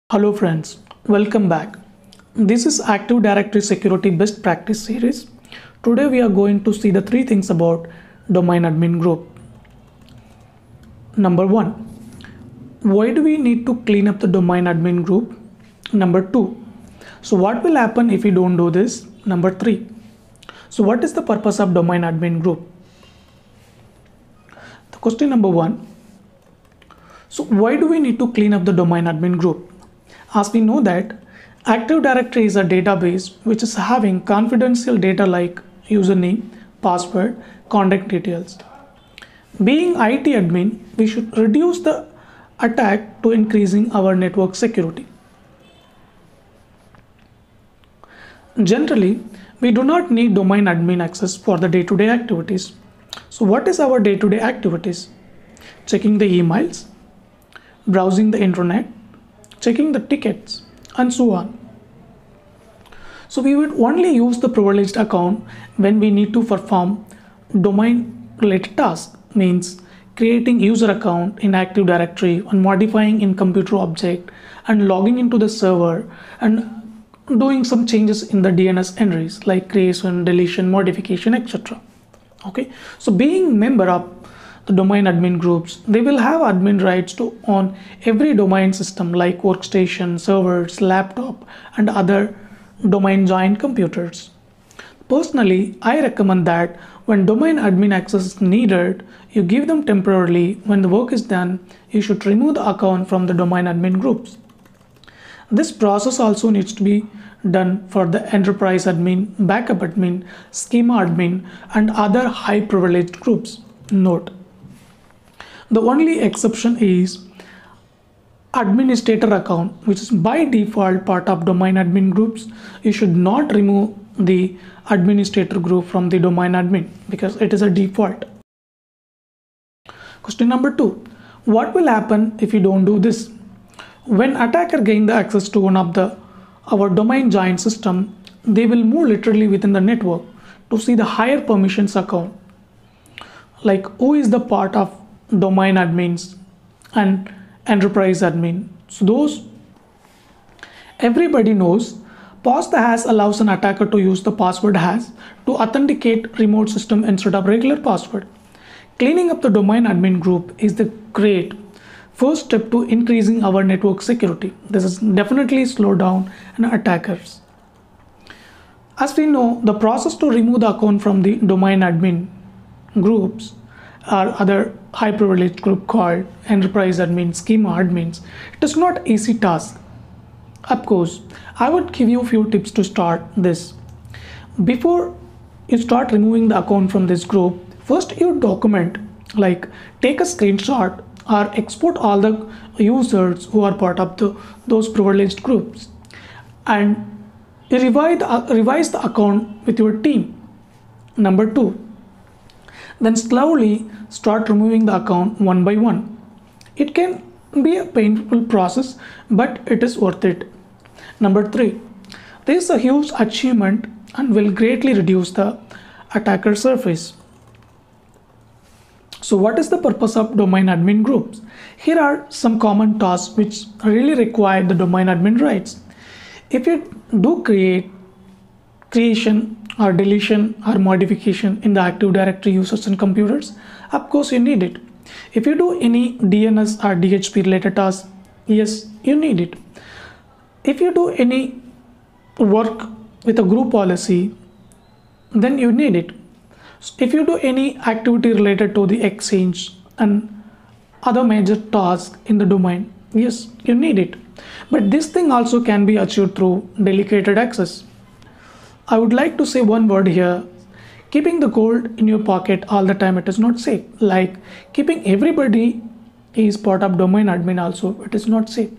Hello friends, welcome back. This is Active Directory Security Best Practice series. Today we are going to see the three things about domain admin group. Number 1. Why do we need to clean up the domain admin group? Number 2. So what will happen if we don't do this? Number 3. So what is the purpose of domain admin group? The question number 1. So why do we need to clean up the domain admin group? As we know that Active Directory is a database which is having confidential data like username, password, contact details. Being IT admin, we should reduce the attack to increasing our network security. Generally, we do not need domain admin access for the day-to-day activities. So what is our day-to-day activities? Checking the emails, browsing the internet, checking the tickets, and so on. So we would only use the privileged account when we need to perform domain related tasks, means creating user account in Active Directory and modifying in computer object and logging into the server and doing some changes in the DNS entries like creation, deletion, modification, etc. Okay, so being member of the domain admin groups, they will have admin rights to on every domain system like workstation, servers, laptop, and other domain joined computers. Personally, I recommend that when domain admin access is needed, you give them temporarily. When the work is done, you should remove the account from the domain admin groups. This process also needs to be done for the enterprise admin, backup admin, schema admin, and other high privileged groups. Note: the only exception is administrator account, which is by default part of domain admin groups. You should not remove the administrator group from the domain admin because it is a default. Question number 2. What will happen if you don't do this? When attacker gain the access to one of our domain joint system, they will move literally within the network to see the higher permissions account, like who is the part of domain admins and enterprise admin. So those everybody knows. Pass the hash allows an attacker to use the password hash to authenticate remote system instead of regular password. Cleaning up the domain admin group is the great first step to increasing our network security. This is definitely slow down an attackers. As we know, the process to remove the account from the domain admin groups or other high privileged group called enterprise admin, schema admins, it is not easy task. Of course, I would give you a few tips to start this. Before you start removing the account from this group, first you document, like take a screenshot or export all the users who are part of those privileged groups, and you revise the account with your team. Number 2. Then slowly start removing the account one by one. It can be a painful process, but it is worth it. Number 3. This is a huge achievement and will greatly reduce the attacker surface. So what is the purpose of domain admin groups? Here are some common tasks which really require the domain admin rights. If you do creation or deletion or modification in the Active Directory users and computers, of course you need it. If you do any DNS or DHCP related tasks, yes, you need it. If you do any work with a group policy, then you need it. If you do any activity related to the exchange and other major tasks in the domain, yes, you need it. But this thing also can be achieved through delegated access. I would like to say one word here. Keeping the gold in your pocket all the time, it is not safe. Like keeping everybody is part of domain admin also, it is not safe.